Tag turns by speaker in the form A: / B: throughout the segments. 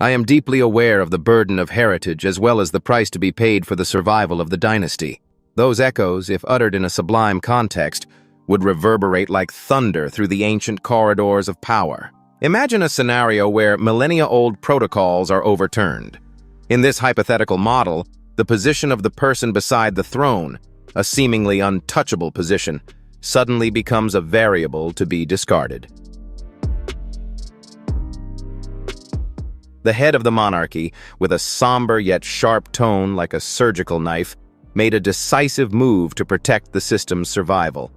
A: I am deeply aware of the burden of heritage as well as the price to be paid for the survival of the dynasty. Those echoes, if uttered in a sublime context, would reverberate like thunder through the ancient corridors of power. Imagine a scenario where millennia-old protocols are overturned. In this hypothetical model, the position of the person beside the throne, a seemingly untouchable position, suddenly becomes a variable to be discarded. The head of the monarchy, with a somber yet sharp tone like a surgical knife, made a decisive move to protect the system's survival.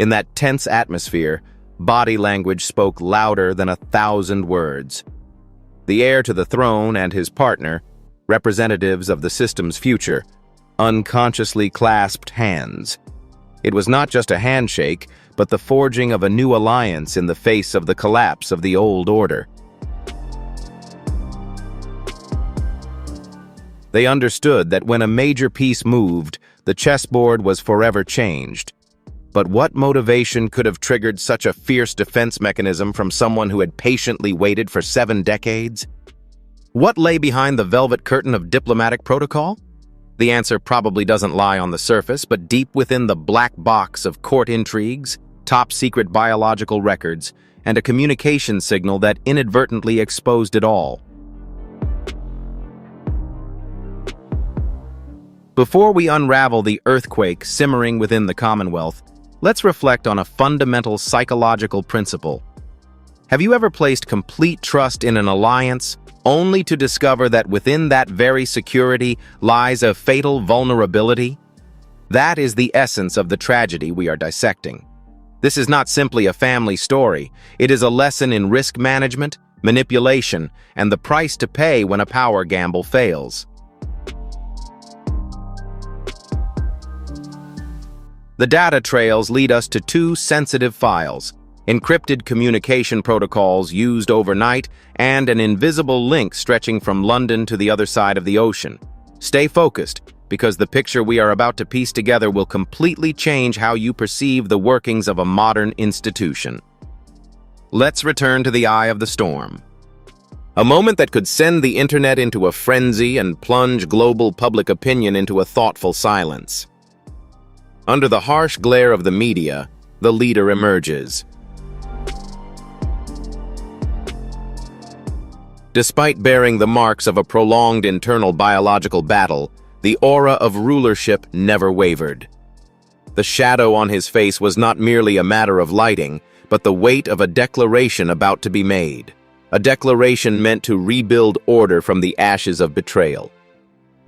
A: In that tense atmosphere, body language spoke louder than 1,000 words. The heir to the throne and his partner, representatives of the system's future, unconsciously clasped hands. It was not just a handshake, but the forging of a new alliance in the face of the collapse of the old order. They understood that when a major piece moved, the chessboard was forever changed. But what motivation could have triggered such a fierce defense mechanism from someone who had patiently waited for 7 decades? What lay behind the velvet curtain of diplomatic protocol? The answer probably doesn't lie on the surface, but deep within the black box of court intrigues, top-secret biological records, and a communication signal that inadvertently exposed it all. Before we unravel the earthquake simmering within the Commonwealth, let's reflect on a fundamental psychological principle. Have you ever placed complete trust in an alliance, only to discover that within that very security lies a fatal vulnerability? That is the essence of the tragedy we are dissecting. This is not simply a family story. It is a lesson in risk management, manipulation, and the price to pay when a power gamble fails. The data trails lead us to 2 sensitive files: encrypted communication protocols used overnight and an invisible link stretching from London to the other side of the ocean. Stay focused, because the picture we are about to piece together will completely change how you perceive the workings of a modern institution. Let's return to the eye of the storm. A moment that could send the internet into a frenzy and plunge global public opinion into a thoughtful silence. Under the harsh glare of the media, the leader emerges. Despite bearing the marks of a prolonged internal biological battle, the aura of rulership never wavered. The shadow on his face was not merely a matter of lighting, but the weight of a declaration about to be made. A declaration meant to rebuild order from the ashes of betrayal.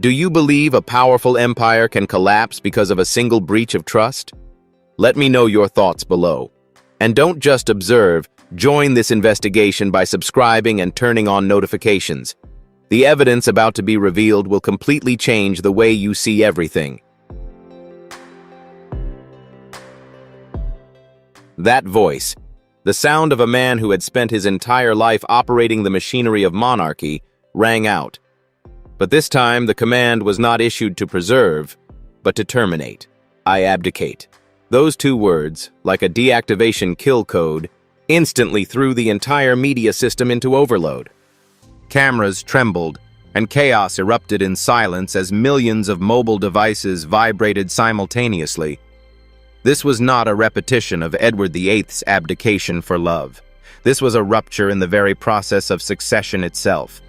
A: Do you believe a powerful empire can collapse because of a single breach of trust? Let me know your thoughts below. And don't just observe, join this investigation by subscribing and turning on notifications. The evidence about to be revealed will completely change the way you see everything. That voice, the sound of a man who had spent his entire life operating the machinery of monarchy, rang out. But this time, the command was not issued to preserve, but to terminate. I abdicate. Those 2 words, like a deactivation kill code, instantly threw the entire media system into overload. Cameras trembled, and chaos erupted in silence as millions of mobile devices vibrated simultaneously. This was not a repetition of Edward VIII's abdication for love. This was a rupture in the very process of succession itself.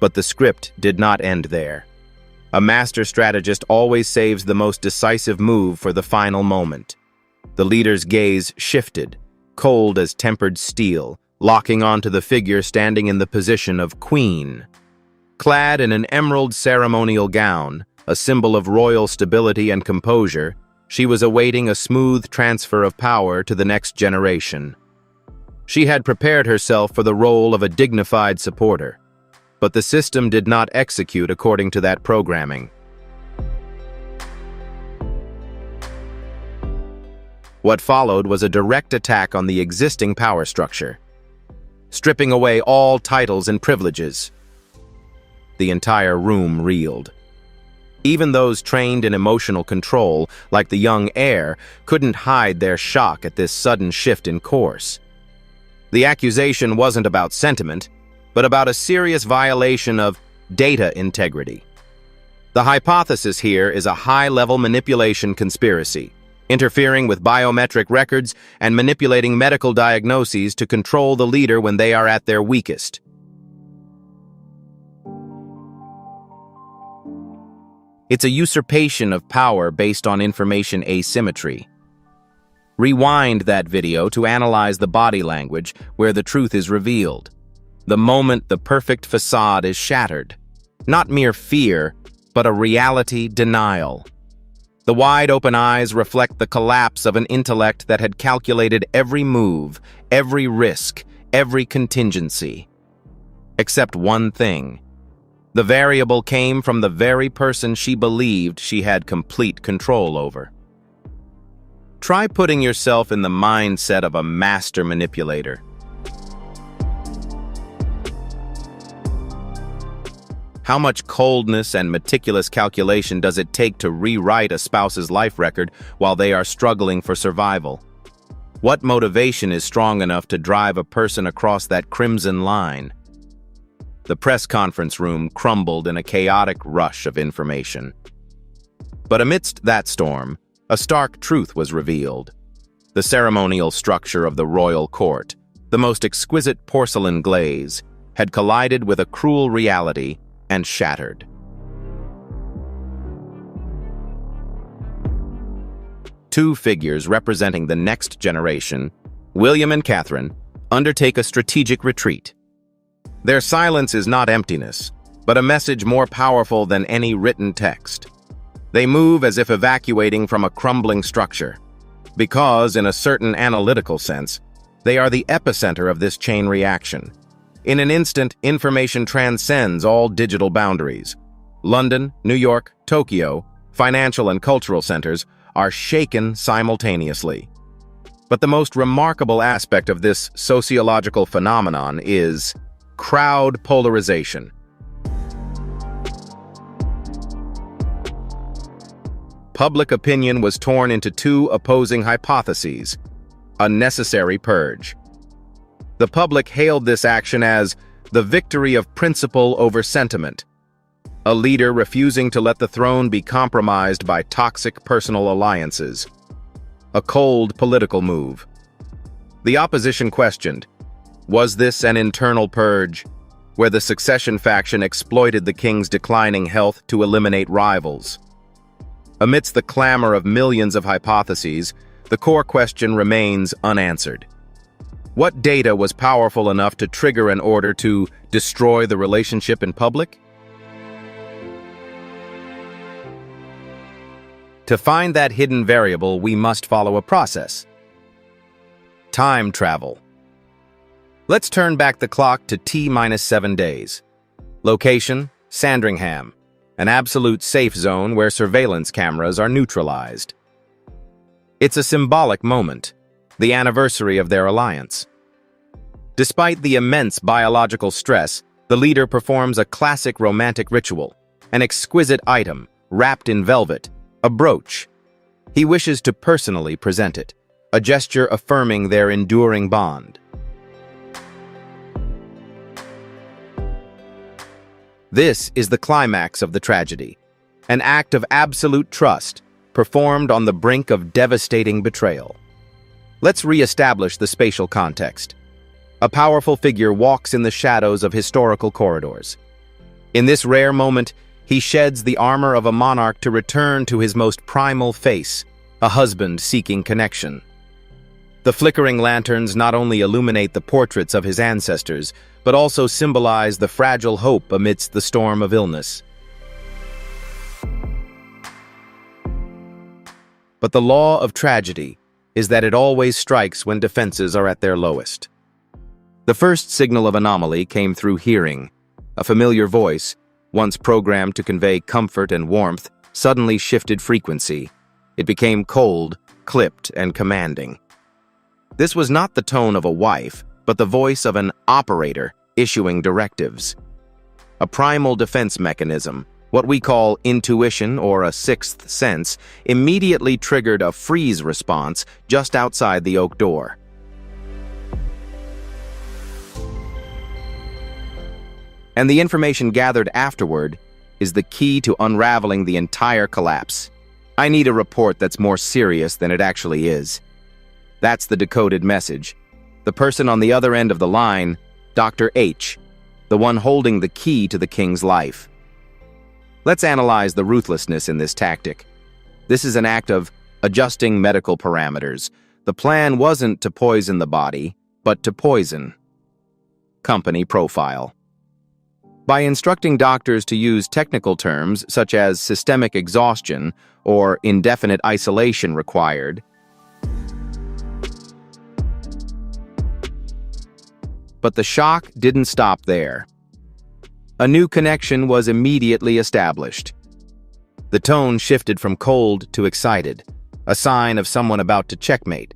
A: But the script did not end there. A master strategist always saves the most decisive move for the final moment. The leader's gaze shifted, cold as tempered steel, locking onto the figure standing in the position of queen. Clad in an emerald ceremonial gown, a symbol of royal stability and composure, she was awaiting a smooth transfer of power to the next generation. She had prepared herself for the role of a dignified supporter. But the system did not execute according to that programming. What followed was a direct attack on the existing power structure, stripping away all titles and privileges. The entire room reeled. Even those trained in emotional control, like the young heir, couldn't hide their shock at this sudden shift in course. The accusation wasn't about sentiment, but about a serious violation of data integrity. The hypothesis here is a high-level manipulation conspiracy, interfering with biometric records and manipulating medical diagnoses to control the leader when they are at their weakest. It's a usurpation of power based on information asymmetry. Rewind that video to analyze the body language where the truth is revealed. The moment the perfect facade is shattered. Not mere fear, but a reality denial. The wide-open eyes reflect the collapse of an intellect that had calculated every move, every risk, every contingency. Except one thing. The variable came from the very person she believed she had complete control over. Try putting yourself in the mindset of a master manipulator. How much coldness and meticulous calculation does it take to rewrite a spouse's life record while they are struggling for survival? What motivation is strong enough to drive a person across that crimson line? The press conference room crumbled in a chaotic rush of information. But amidst that storm, a stark truth was revealed. The ceremonial structure of the royal court, the most exquisite porcelain glaze, had collided with a cruel reality and shattered. Two figures representing the next generation, William and Catherine, undertake a strategic retreat. Their silence is not emptiness, but a message more powerful than any written text. They move as if evacuating from a crumbling structure, because, in a certain analytical sense, they are the epicenter of this chain reaction. In an instant, information transcends all digital boundaries. London, New York, Tokyo, financial and cultural centers are shaken simultaneously. But the most remarkable aspect of this sociological phenomenon is crowd polarization. Public opinion was torn into two opposing hypotheses, a necessary purge. The public hailed this action as the victory of principle over sentiment, a leader refusing to let the throne be compromised by toxic personal alliances, a cold political move. The opposition questioned, was this an internal purge, where the succession faction exploited the king's declining health to eliminate rivals? Amidst the clamor of millions of hypotheses, the core question remains unanswered. What data was powerful enough to trigger an order to destroy the relationship in public? To find that hidden variable, we must follow a process. Time travel. Let's turn back the clock to T-7 days. Location, Sandringham, an absolute safe zone where surveillance cameras are neutralized. It's a symbolic moment, the anniversary of their alliance. Despite the immense biological stress, the leader performs a classic romantic ritual, an exquisite item, wrapped in velvet, a brooch. He wishes to personally present it, a gesture affirming their enduring bond. This is the climax of the tragedy, an act of absolute trust, performed on the brink of devastating betrayal. Let's re-establish the spatial context. A powerful figure walks in the shadows of historical corridors. In this rare moment, he sheds the armor of a monarch to return to his most primal face, a husband seeking connection. The flickering lanterns not only illuminate the portraits of his ancestors, but also symbolize the fragile hope amidst the storm of illness. But the law of tragedy is that it always strikes when defenses are at their lowest. The first signal of anomaly came through hearing. A familiar voice, once programmed to convey comfort and warmth, suddenly shifted frequency. It became cold, clipped, and commanding. This was not the tone of a wife, but the voice of an operator issuing directives. A primal defense mechanism, what we call intuition or a sixth sense, immediately triggered a freeze response just outside the oak door. And the information gathered afterward is the key to unraveling the entire collapse. I need a report that's more serious than it actually is. That's the decoded message. The person on the other end of the line, Dr. H, the one holding the key to the king's life. Let's analyze the ruthlessness in this tactic. This is an act of adjusting medical parameters. The plan wasn't to poison the body, but to poison. Company profile. By instructing doctors to use technical terms such as systemic exhaustion or indefinite isolation required, but the shock didn't stop there. A new connection was immediately established. The tone shifted from cold to excited, a sign of someone about to checkmate.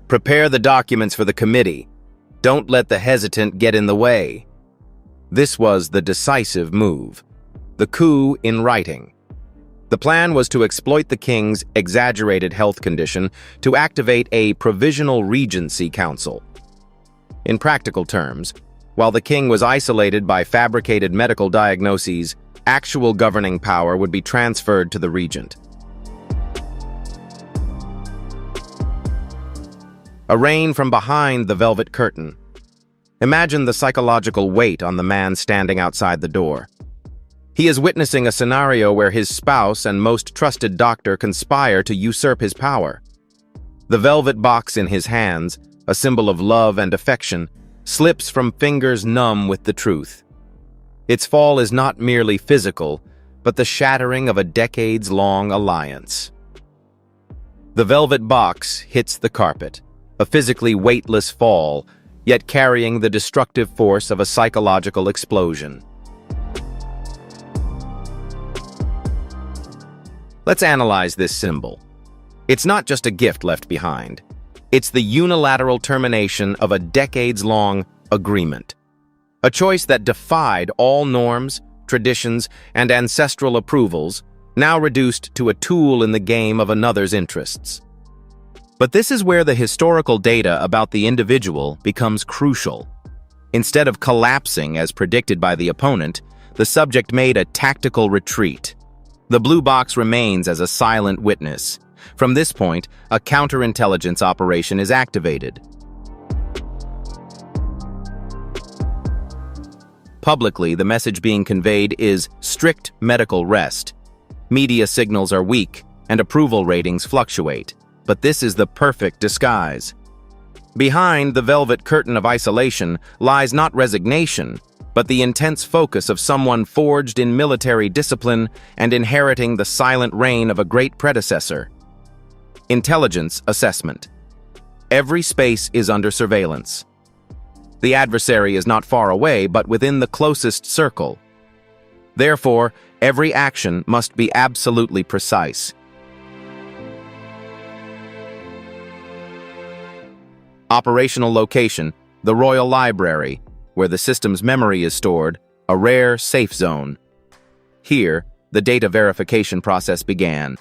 A: Prepare the documents for the committee. Don't let the hesitant get in the way. This was the decisive move, the coup in writing. The plan was to exploit the king's exaggerated health condition to activate a provisional regency council. In practical terms, while the king was isolated by fabricated medical diagnoses, actual governing power would be transferred to the regent. A reign from behind the velvet curtain. Imagine the psychological weight on the man standing outside the door. He is witnessing a scenario where his spouse and most trusted doctor conspire to usurp his power. The velvet box in his hands, a symbol of love and affection, slips from fingers numb with the truth. Its fall is not merely physical, but the shattering of a decades-long alliance. The velvet box hits the carpet, a physically weightless fall, yet carrying the destructive force of a psychological explosion. Let's analyze this symbol. It's not just a gift left behind. It's the unilateral termination of a decades-long agreement. A choice that defied all norms, traditions, and ancestral approvals, now reduced to a tool in the game of another's interests. But this is where the historical data about the individual becomes crucial. Instead of collapsing as predicted by the opponent, the subject made a tactical retreat. The blue box remains as a silent witness. From this point, a counterintelligence operation is activated. Publicly, the message being conveyed is strict medical rest. Media signals are weak, and approval ratings fluctuate. But this is the perfect disguise. Behind the velvet curtain of isolation lies not resignation, but the intense focus of someone forged in military discipline and inheriting the silent reign of a great predecessor. Intelligence assessment. Every space is under surveillance. The adversary is not far away, but within the closest circle. Therefore, every action must be absolutely precise. Operational location, the Royal Library, where the system's memory is stored, a rare safe zone. Here, the data verification process began.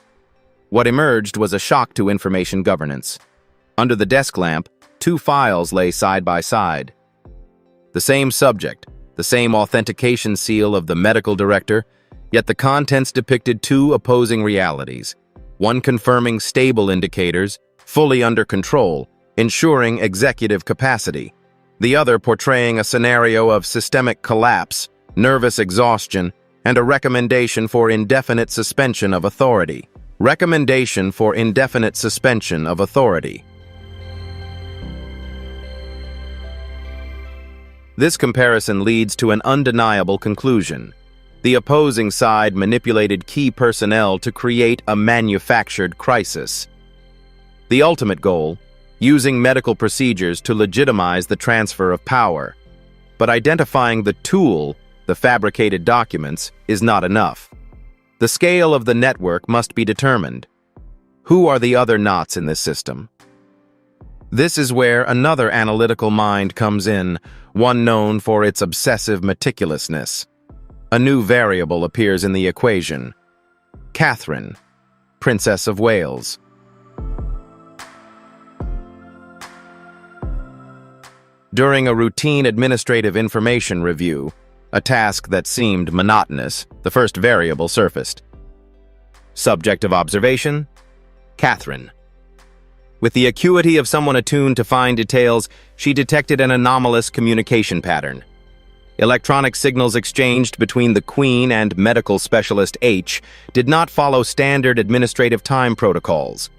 A: What emerged was a shock to information governance. Under the desk lamp, two files lay side by side. The same subject, the same authentication seal of the medical director, yet the contents depicted two opposing realities, one confirming stable indicators, fully under control, ensuring executive capacity, the other portraying a scenario of systemic collapse, nervous exhaustion, and a recommendation for indefinite suspension of authority. Recommendation for indefinite suspension of authority. This comparison leads to an undeniable conclusion. The opposing side manipulated key personnel to create a manufactured crisis. The ultimate goal, using medical procedures to legitimize the transfer of power. But identifying the tool, the fabricated documents, is not enough. The scale of the network must be determined. Who are the other knots in this system? This is where another analytical mind comes in, one known for its obsessive meticulousness. A new variable appears in the equation. Catherine, Princess of Wales. During a routine administrative information review, A task that seemed monotonous, the first variable surfaced. Subject of observation: Catherine. With the acuity of someone attuned to fine details, she detected an anomalous communication pattern. Electronic signals exchanged between the Queen and medical specialist H did not follow standard administrative time protocols.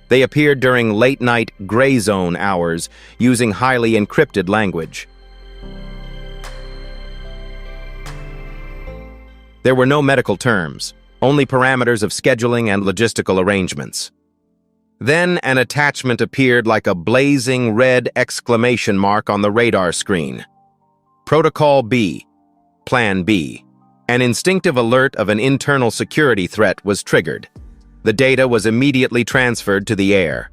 A: They appeared during late-night gray zone hours using highly encrypted language. There were no medical terms, only parameters of scheduling and logistical arrangements. Then an attachment appeared like a blazing red exclamation mark on the radar screen. Protocol B, Plan B. An instinctive alert of an internal security threat was triggered. The data was immediately transferred to the air.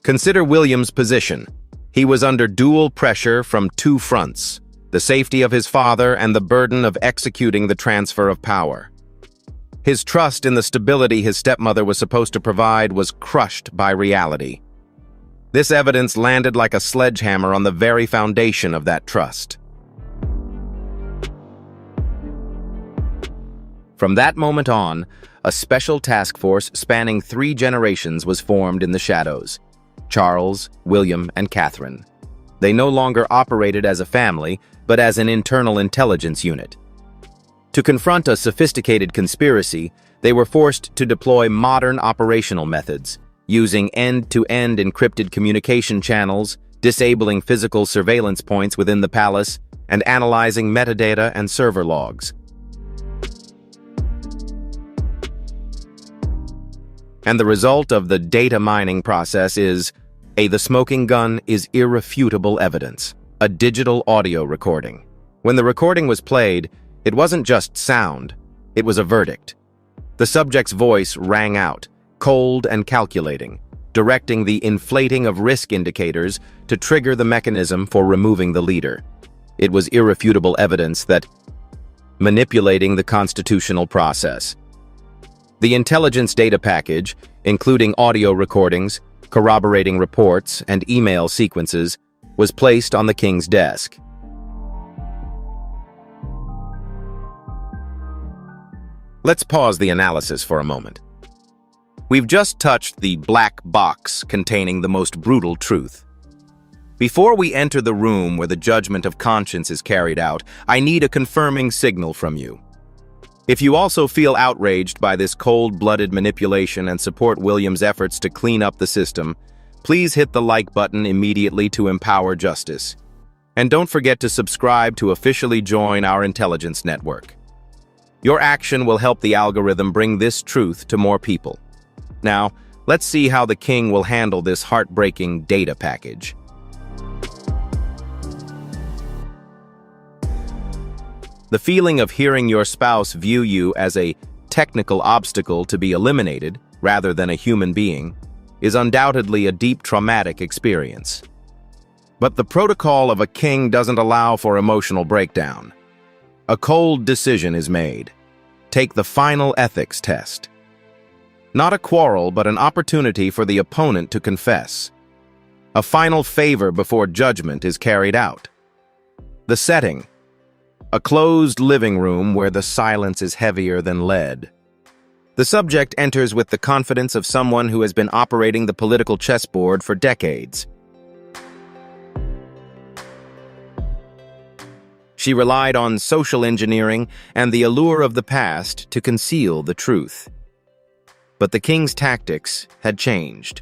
A: Consider William's position. He was under dual pressure from two fronts: the safety of his father and the burden of executing the transfer of power. His trust in the stability his stepmother was supposed to provide was crushed by reality. This evidence landed like a sledgehammer on the very foundation of that trust. From that moment on, a special task force spanning 3 generations was formed in the shadows: Charles, William, and Catherine. They no longer operated as a family, but as an internal intelligence unit. To confront a sophisticated conspiracy, they were forced to deploy modern operational methods, using end-to-end encrypted communication channels, disabling physical surveillance points within the palace, and analyzing metadata and server logs. And the result of the data mining process is, the smoking gun is irrefutable evidence, a digital audio recording. When the recording was played, it wasn't just sound, it was a verdict. The subject's voice rang out, cold and calculating, directing the inflating of risk indicators to trigger the mechanism for removing the leader. It was irrefutable evidence that manipulating the constitutional process. The intelligence data package, including audio recordings, corroborating reports, and email sequences, was placed on the king's desk. Let's pause the analysis for a moment. We've just touched the black box containing the most brutal truth. Before we enter the room where the judgment of conscience is carried out, I need a confirming signal from you. If you also feel outraged by this cold-blooded manipulation and support William's efforts to clean up the system, please hit the like button immediately to empower justice. And don't forget to subscribe to officially join our intelligence network. Your action will help the algorithm bring this truth to more people. Now, let's see how the king will handle this heartbreaking data package. The feeling of hearing your spouse view you as a technical obstacle to be eliminated, rather than a human being, is undoubtedly a deep traumatic experience. But the protocol of a king doesn't allow for emotional breakdown. A cold decision is made. Take the final ethics test. Not a quarrel, but an opportunity for the opponent to confess. A final favor before judgment is carried out. The setting: a closed living room where the silence is heavier than lead. The subject enters with the confidence of someone who has been operating the political chessboard for decades. She relied on social engineering and the allure of the past to conceal the truth. But the king's tactics had changed.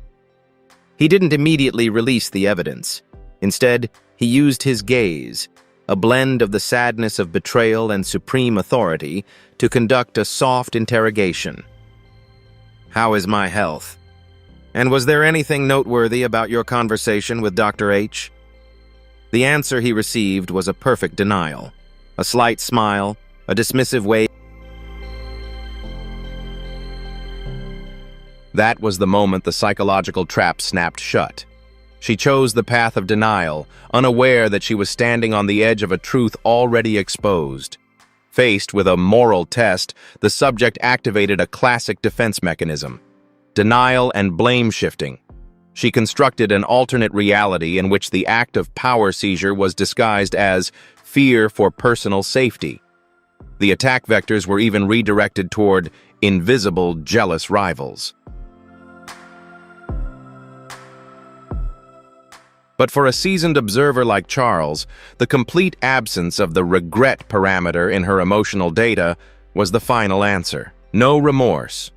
A: He didn't immediately release the evidence. Instead, he used his gaze, a blend of the sadness of betrayal and supreme authority, to conduct a soft interrogation. "How is my health? And was there anything noteworthy about your conversation with Dr. H?" The answer he received was a perfect denial, a slight smile, a dismissive wave. That was the moment the psychological trap snapped shut. She chose the path of denial, unaware that she was standing on the edge of a truth already exposed. Faced with a moral test, the subject activated a classic defense mechanism: denial and blame shifting. She constructed an alternate reality in which the act of power seizure was disguised as fear for personal safety. The attack vectors were even redirected toward invisible, jealous rivals. But for a seasoned observer like Charles, the complete absence of the regret parameter in her emotional data was the final answer. No remorse,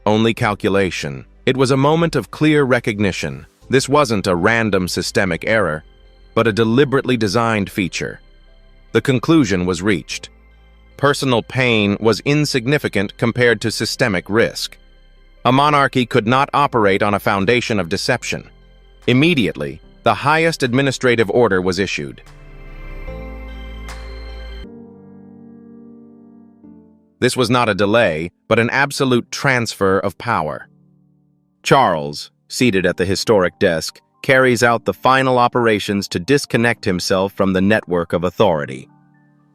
A: only calculation. It was a moment of clear recognition. This wasn't a random systemic error, but a deliberately designed feature. The conclusion was reached. Personal pain was insignificant compared to systemic risk. A monarchy could not operate on a foundation of deception. Immediately, the highest administrative order was issued. This was not a delay, but an absolute transfer of power. Charles, seated at the historic desk, carries out the final operations to disconnect himself from the network of authority.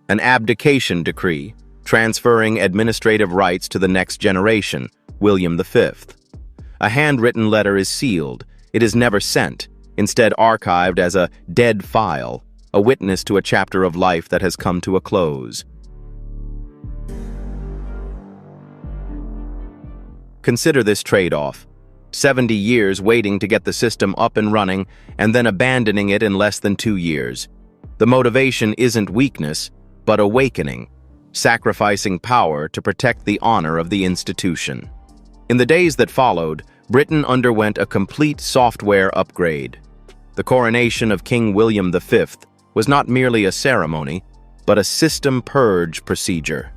A: An abdication decree, transferring administrative rights to the next generation, William V. A handwritten letter is sealed. It is never sent, instead archived as a dead file, a witness to a chapter of life that has come to a close. Consider this trade-off. 70 years waiting to get the system up and running, and then abandoning it in less than 2 years. The motivation isn't weakness, but awakening, sacrificing power to protect the honor of the institution. In the days that followed, Britain underwent a complete software upgrade. The coronation of King William V was not merely a ceremony, but a system purge procedure.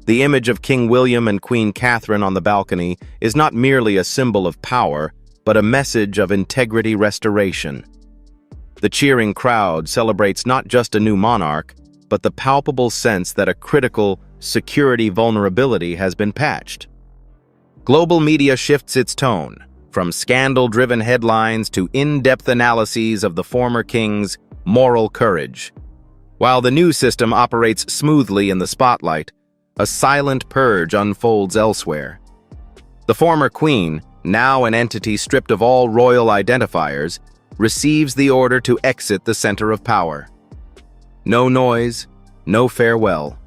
A: The image of King William and Queen Catherine on the balcony is not merely a symbol of power, but a message of integrity restoration. The cheering crowd celebrates not just a new monarch, but the palpable sense that a critical security vulnerability has been patched. Global media shifts its tone, from scandal-driven headlines to in-depth analyses of the former king's moral courage. While the new system operates smoothly in the spotlight, a silent purge unfolds elsewhere. The former queen, now an entity stripped of all royal identifiers, receives the order to exit the center of power. No noise, no farewell.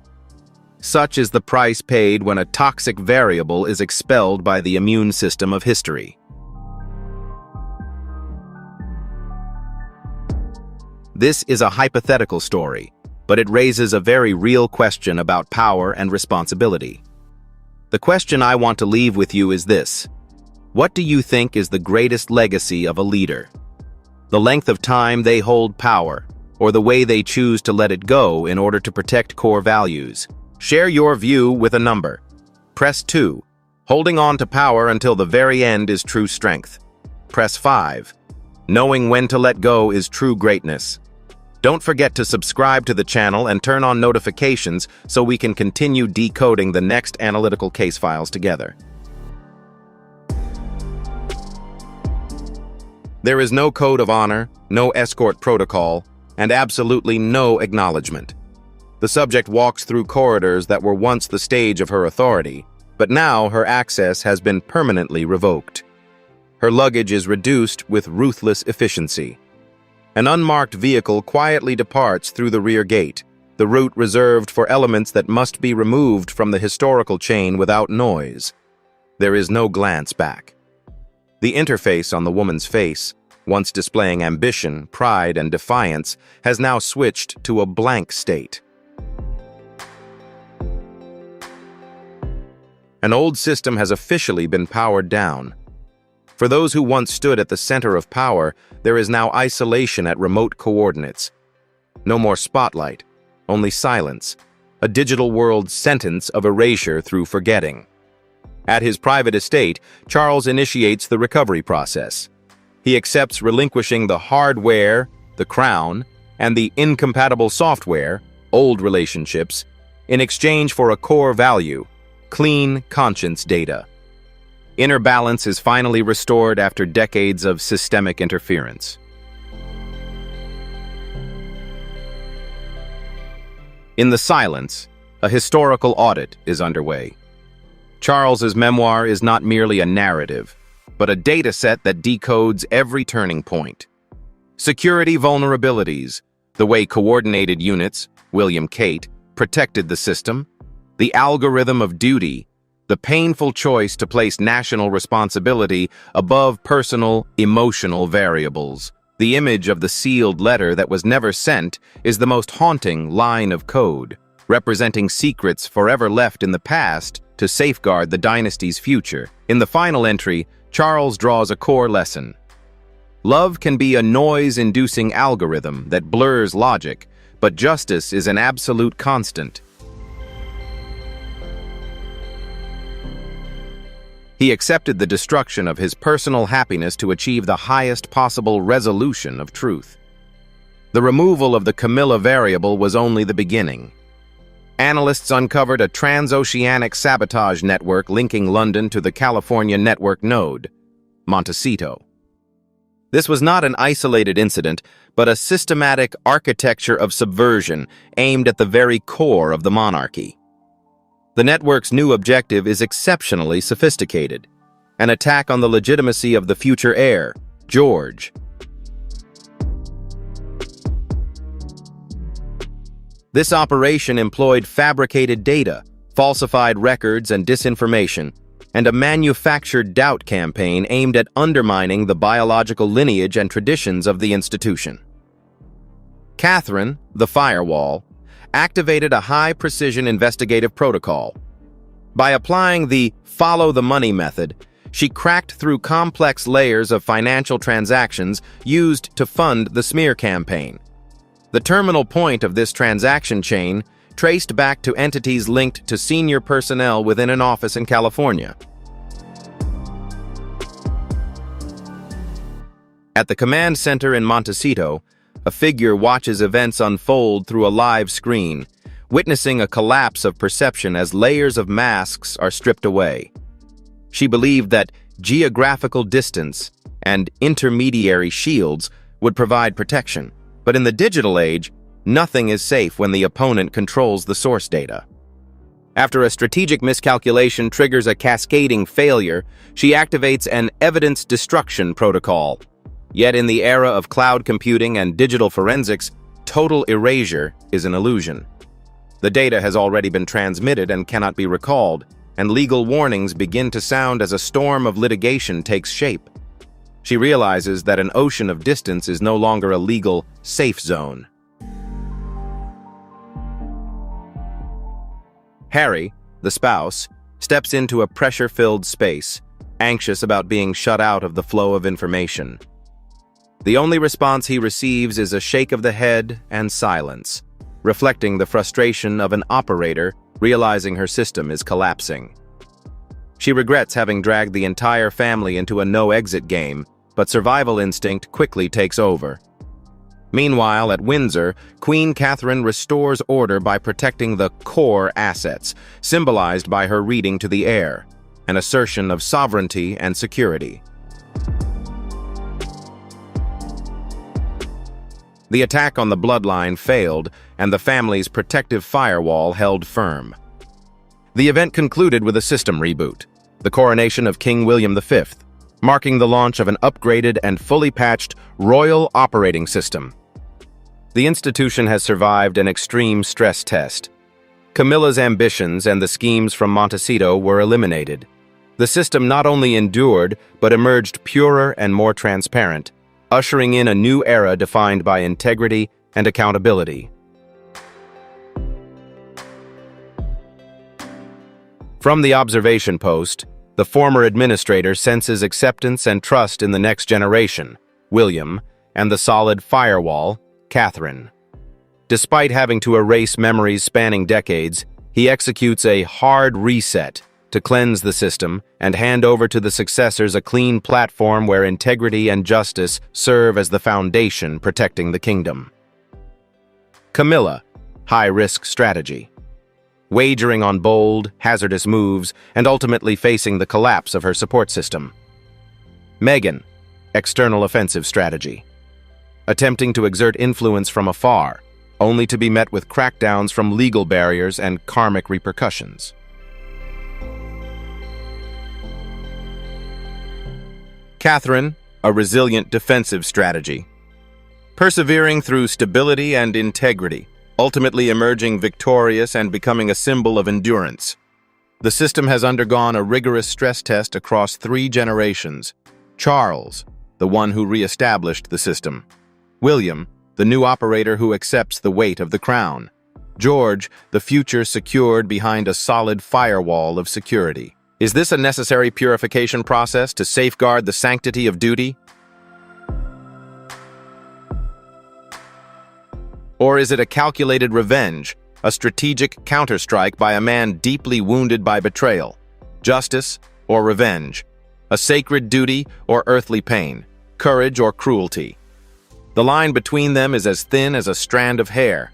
A: Such is the price paid when a toxic variable is expelled by the immune system of history. This is a hypothetical story, but it raises a very real question about power and responsibility. The question I want to leave with you is this: what do you think is the greatest legacy of a leader? The length of time they hold power, or the way they choose to let it go in order to protect core values? Share your view with a number. Press 2. Holding on to power until the very end is true strength. Press 5. Knowing when to let go is true greatness. Don't forget to subscribe to the channel and turn on notifications so we can continue decoding the next analytical case files together. There is no code of honor, no escort protocol, and absolutely no acknowledgement. The subject walks through corridors that were once the stage of her authority, but now her access has been permanently revoked. Her luggage is reduced with ruthless efficiency. An unmarked vehicle quietly departs through the rear gate, the route reserved for elements that must be removed from the historical chain without noise. There is no glance back. The interface on the woman's face, once displaying ambition, pride, and defiance, has now switched to a blank state. An old system has officially been powered down. For those who once stood at the center of power, there is now isolation at remote coordinates. No more spotlight, only silence, a digital world sentence of erasure through forgetting. At his private estate, Charles initiates the recovery process. He accepts relinquishing the hardware, the crown, and the incompatible software, old relationships, in exchange for a core value, clean conscience data. Inner balance is finally restored after decades of systemic interference. In the silence, a historical audit is underway. Charles's memoir is not merely a narrative, but a data set that decodes every turning point. Security vulnerabilities, the way coordinated units, William Cate, protected the system. The algorithm of duty, the painful choice to place national responsibility above personal, emotional variables. The image of the sealed letter that was never sent is the most haunting line of code, representing secrets forever left in the past to safeguard the dynasty's future. In the final entry, Charles draws a core lesson. Love can be a noise-inducing algorithm that blurs logic, but justice is an absolute constant. He accepted the destruction of his personal happiness to achieve the highest possible resolution of truth. The removal of the Camilla variable was only the beginning. Analysts uncovered a transoceanic sabotage network linking London to the California network node, Montecito. This was not an isolated incident, but a systematic architecture of subversion aimed at the very core of the monarchy. The network's new objective is exceptionally sophisticated: an attack on the legitimacy of the future heir, George. This operation employed fabricated data, falsified records and disinformation, and a manufactured doubt campaign aimed at undermining the biological lineage and traditions of the institution. Catherine, the firewall, activated a high-precision investigative protocol. By applying the follow-the-money method, she cracked through complex layers of financial transactions used to fund the smear campaign. The terminal point of this transaction chain traced back to entities linked to senior personnel within an office in California. At the command center in Montecito, a figure watches events unfold through a live screen, witnessing a collapse of perception as layers of masks are stripped away. She believed that geographical distance and intermediary shields would provide protection, but in the digital age, nothing is safe when the opponent controls the source data. After a strategic miscalculation triggers a cascading failure, she activates an evidence destruction protocol. Yet in the era of cloud computing and digital forensics, total erasure is an illusion. The data has already been transmitted and cannot be recalled, and legal warnings begin to sound as a storm of litigation takes shape. She realizes that an ocean of distance is no longer a legal safe zone. Harry, the spouse, steps into a pressure-filled space, anxious about being shut out of the flow of information. The only response he receives is a shake of the head and silence, reflecting the frustration of an operator realizing her system is collapsing. She regrets having dragged the entire family into a no-exit game, but survival instinct quickly takes over. Meanwhile, at Windsor, Queen Catherine restores order by protecting the core assets, symbolized by her reading to the heir, an assertion of sovereignty and security. The attack on the bloodline failed, and the family's protective firewall held firm. The event concluded with a system reboot, the coronation of King William V, marking the launch of an upgraded and fully patched royal operating system. The institution has survived an extreme stress test. Camilla's ambitions and the schemes from Montecito were eliminated. The system not only endured, but emerged purer and more transparent, ushering in a new era defined by integrity and accountability. From the observation post, the former administrator senses acceptance and trust in the next generation, William, and the solid firewall, Catherine. Despite having to erase memories spanning decades, he executes a hard reset to cleanse the system and hand over to the successors a clean platform where integrity and justice serve as the foundation protecting the kingdom. Camilla, high-risk strategy. Wagering on bold, hazardous moves and ultimately facing the collapse of her support system. Meghan, external offensive strategy. Attempting to exert influence from afar, only to be met with crackdowns from legal barriers and karmic repercussions. Catherine, a resilient defensive strategy. persevering through stability and integrity, ultimately emerging victorious and becoming a symbol of endurance. The system has undergone a rigorous stress test across 3 generations. Charles, the one who re-established the system. William, the new operator who accepts the weight of the crown. George, the future secured behind a solid firewall of security. Is this a necessary purification process to safeguard the sanctity of duty? Or is it a calculated revenge, a strategic counterstrike by a man deeply wounded by betrayal? Justice or revenge? A sacred duty or earthly pain? Courage or cruelty? The line between them is as thin as a strand of hair.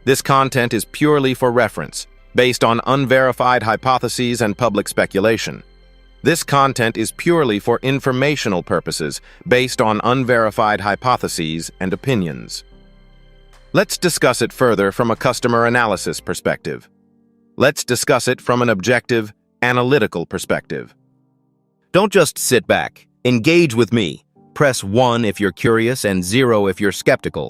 A: This content is purely for reference, based on unverified hypotheses and public speculation. This content is purely for informational purposes, based on unverified hypotheses and opinions. Let's discuss it further from a customer analysis perspective. Let's discuss it from an objective, analytical perspective. Don't just sit back. Engage with me. Press 1 if you're curious and 0 if you're skeptical.